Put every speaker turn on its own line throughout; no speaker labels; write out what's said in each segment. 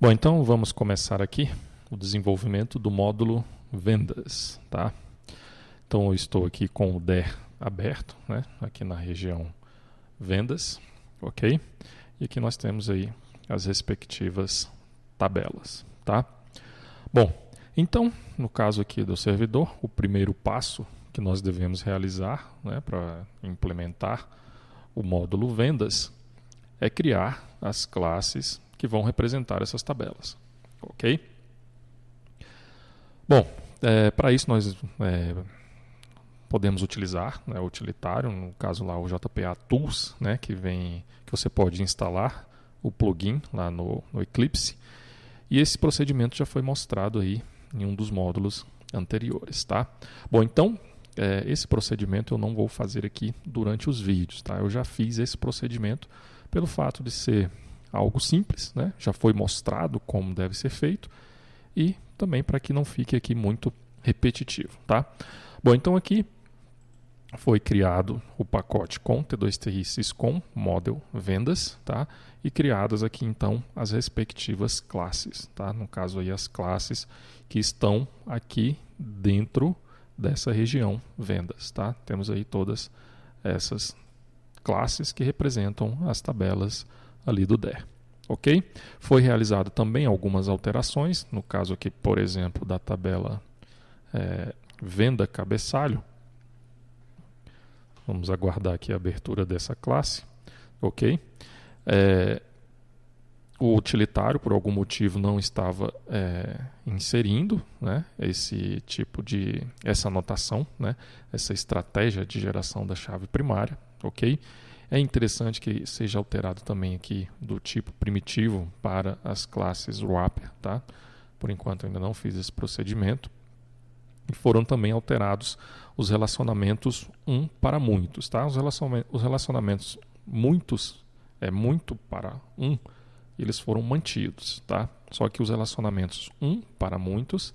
Bom, então vamos começar aqui o desenvolvimento do módulo vendas, tá? Então eu estou aqui com o DER aberto, né? Aqui na região vendas, ok? E aqui nós temos aí as respectivas tabelas, tá? Bom, então no caso aqui do servidor, o primeiro passo que nós devemos realizar, né, para implementar o módulo vendas é criar as classes que vão representar essas tabelas, ok? Bom, para isso nós podemos utilizar, né, o utilitário, no caso lá o JPA Tools, né, que você pode instalar o plugin lá no Eclipse, e esse procedimento já foi mostrado aí em um dos módulos anteriores, tá? Bom, então esse procedimento eu não vou fazer aqui durante os vídeos, tá? Eu já fiz esse procedimento pelo fato de ser algo simples, né? Já foi mostrado como deve ser feito e também para que não fique aqui muito repetitivo, tá? Bom, então aqui foi criado o pacote com T2TI Syscom Model Vendas, tá? E criadas aqui então as respectivas classes, tá? No caso aí as classes que estão aqui dentro dessa região vendas, tá? Temos aí todas essas classes que representam as tabelas ali do DER, ok? Foi realizado também algumas alterações, no caso aqui, por exemplo, da tabela venda cabeçalho. Vamos aguardar aqui a abertura dessa classe, ok? O utilitário, por algum motivo, não estava inserindo, né, essa anotação, né, essa estratégia de geração da chave primária, ok? É interessante que seja alterado também aqui do tipo primitivo para as classes wrapper, tá? Por enquanto ainda não fiz esse procedimento. E foram também alterados os relacionamentos para muitos, tá? Os relacionamentos muitos muito para eles foram mantidos, tá? Só que os relacionamentos para muitos,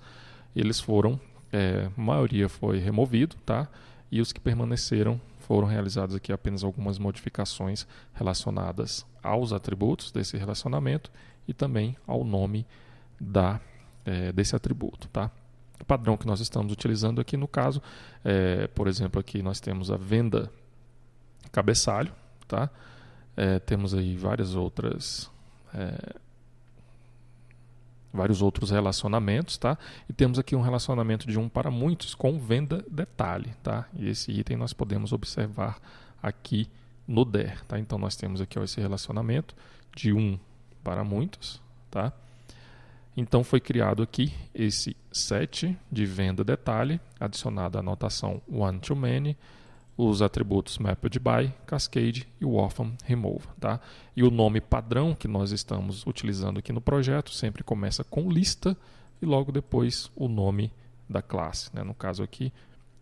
eles foram, a maioria foi removido, tá? E os que permaneceram foram realizados aqui apenas algumas modificações relacionadas aos atributos desse relacionamento e também ao nome desse atributo, tá? O padrão que nós estamos utilizando aqui no caso, por exemplo, aqui nós temos a venda cabeçalho, tá? Temos aí vários outros relacionamentos, tá? E temos aqui um relacionamento de para muitos com venda detalhe, tá? E esse item nós podemos observar aqui no DER, tá? Então nós temos aqui esse relacionamento de para muitos, tá? Então foi criado aqui esse set de venda detalhe, adicionado a anotação one to many, os atributos mapped by, cascade e o orphan remove, tá? E o nome padrão que nós estamos utilizando aqui no projeto sempre começa com lista e logo depois o nome da classe, né? No caso aqui,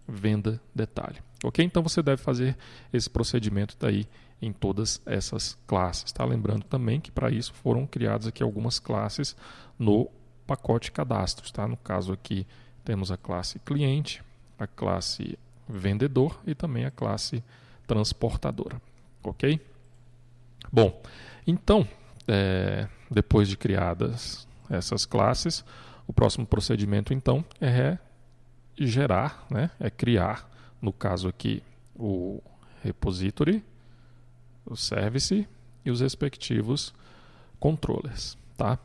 venda detalhe. Ok? Então você deve fazer esse procedimento daí em todas essas classes, tá? Lembrando também que para isso foram criadas aqui algumas classes no pacote cadastros, tá? No caso aqui temos a classe cliente, a classe vendedor e também a classe transportadora, ok? Bom, então, depois de criadas essas classes, o próximo procedimento então é gerar, né? É criar, no caso aqui, o repository, o service e os respectivos controllers, tá?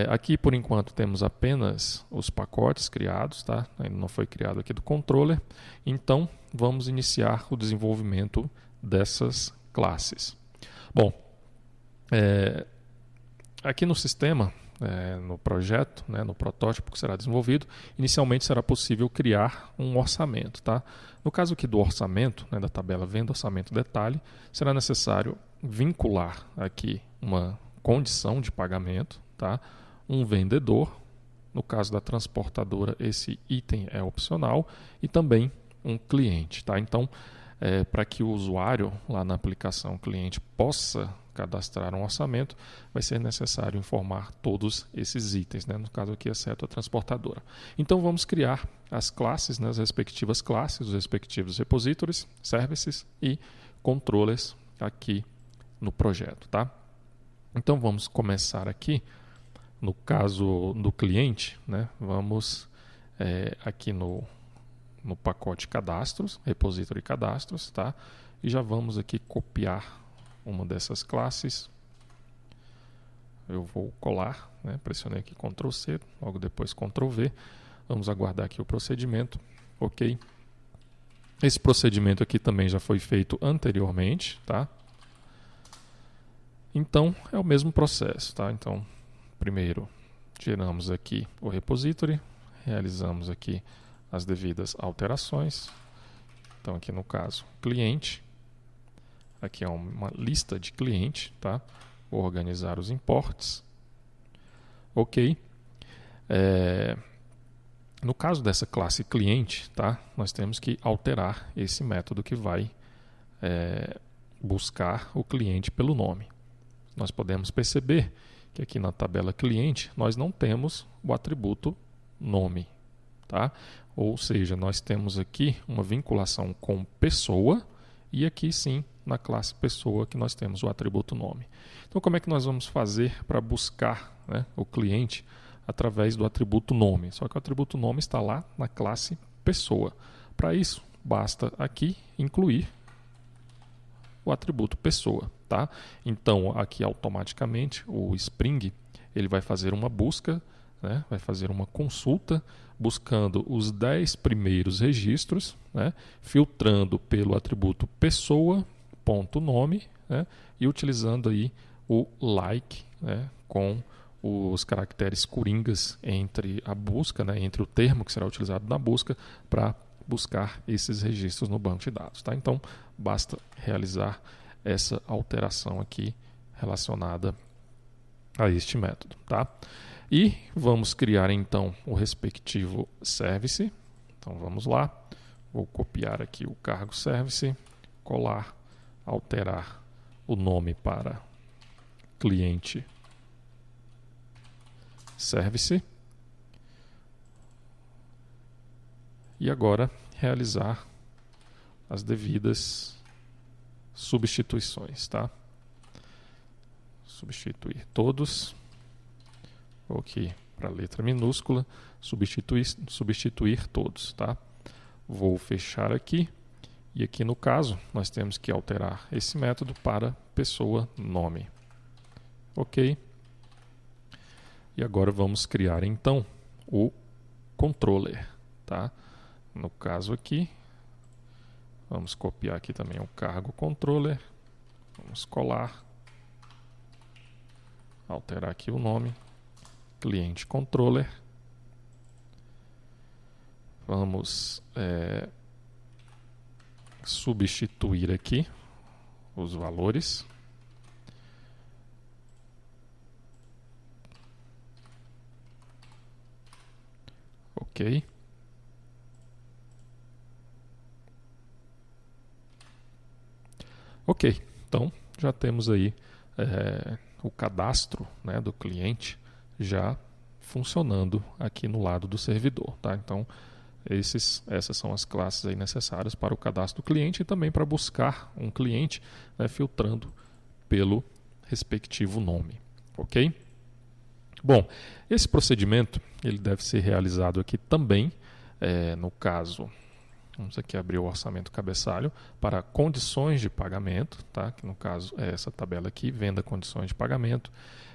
Aqui, por enquanto, temos apenas os pacotes criados, tá? Ainda não foi criado aqui do controller. Então, vamos iniciar o desenvolvimento dessas classes. Bom, aqui no sistema, no projeto, né, no protótipo que será desenvolvido, inicialmente será possível criar um orçamento, tá? No caso aqui do orçamento, né, da tabela venda orçamento detalhe, será necessário vincular aqui uma condição de pagamento, tá? Um vendedor, no caso da transportadora esse item é opcional, e também um cliente, tá? Então, para que o usuário lá na aplicação cliente possa cadastrar um orçamento, vai ser necessário informar todos esses itens, né? No caso aqui, exceto a transportadora. Então vamos criar as classes, né? As respectivas classes, os respectivos repositories, services e controllers aqui no projeto, tá? Então vamos começar aqui No caso do cliente, né, vamos aqui no pacote cadastros, repository cadastros, tá? E já vamos aqui copiar uma dessas classes. Eu vou colar, né? Pressionei aqui Ctrl C, logo depois Ctrl V. Vamos aguardar aqui o procedimento. Ok. Esse procedimento aqui também já foi feito anteriormente, tá? Então, é o mesmo processo, tá? Então, primeiro, geramos aqui o repository, realizamos aqui as devidas alterações. Então, aqui no caso, cliente. Aqui é uma lista de cliente, tá? Vou organizar os imports. Ok. No caso dessa classe cliente, tá? Nós temos que alterar esse método que vai buscar o cliente pelo nome. Nós podemos perceber que aqui na tabela cliente nós não temos o atributo nome, tá? Ou seja, nós temos aqui uma vinculação com pessoa e aqui sim na classe pessoa que nós temos o atributo nome. Então como é que nós vamos fazer para buscar, né, o cliente através do atributo nome? Só que o atributo nome está lá na classe pessoa. Para isso, basta aqui incluir o atributo pessoa, tá? Então, aqui automaticamente o Spring ele vai fazer uma busca, né? Vai fazer uma consulta buscando os 10 primeiros registros, né? Filtrando pelo atributo pessoa.nome, né? E utilizando aí o like, né? Com os caracteres coringas entre a busca, né? Entre o termo que será utilizado na busca para buscar esses registros no banco de dados, tá? Então, basta realizar essa alteração aqui relacionada a este método, tá? E vamos criar então o respectivo service. Então, vamos lá. Vou copiar aqui o cargo service, colar, alterar o nome para cliente service. E agora realizar as devidas substituições, tá? Substituir todos. Vou aqui para a letra minúscula, substituir todos, tá? Vou fechar aqui. E aqui no caso, nós temos que alterar esse método para pessoa nome. Ok. E agora vamos criar então o controller, tá? No caso aqui, vamos copiar aqui também o cargo controller, vamos colar, alterar aqui o nome, cliente controller, vamos substituir aqui os valores. Ok. Ok, então já temos aí o cadastro, né, do cliente já funcionando aqui no lado do servidor, tá? Então essas são as classes aí necessárias para o cadastro do cliente e também para buscar um cliente, né, filtrando pelo respectivo nome, ok? Bom, esse procedimento ele deve ser realizado aqui também, no caso. Vamos aqui abrir o orçamento cabeçalho para condições de pagamento, tá? Que no caso é essa tabela aqui, venda condições de pagamento.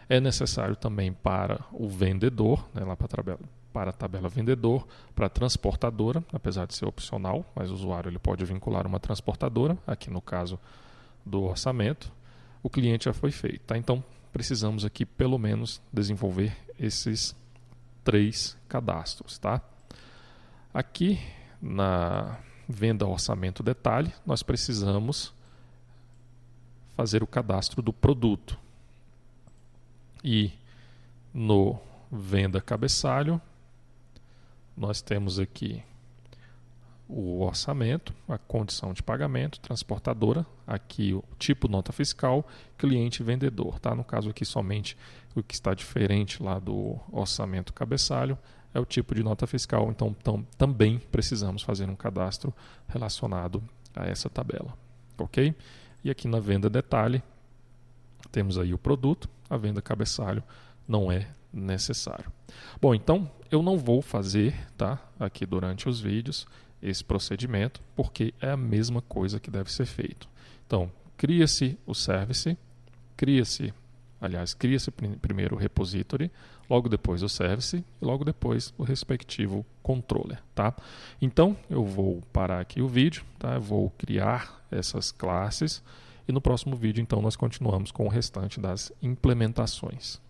É necessário também para o vendedor, né? Lá para a tabela vendedor, para a transportadora, apesar de ser opcional, mas o usuário ele pode vincular uma transportadora, aqui no caso do orçamento. O cliente já foi feito, tá? Então precisamos aqui pelo menos desenvolver esses 3 cadastros, tá? Aqui na venda orçamento detalhe, nós precisamos fazer o cadastro do produto. E no venda cabeçalho, nós temos aqui o orçamento, a condição de pagamento, transportadora, aqui o tipo nota fiscal, cliente e vendedor, tá? No caso aqui somente o que está diferente lá do orçamento cabeçalho é o tipo de nota fiscal, então também precisamos fazer um cadastro relacionado a essa tabela, ok? E aqui na venda detalhe, temos aí o produto, a venda cabeçalho não é necessário. Bom, então eu não vou fazer, tá, aqui durante os vídeos esse procedimento, porque é a mesma coisa que deve ser feito. Então, cria-se o service, cria-se primeiro o repository, logo depois o service e logo depois o respectivo controller, tá? Então, eu vou parar aqui o vídeo, tá? Eu vou criar essas classes e no próximo vídeo, então, nós continuamos com o restante das implementações.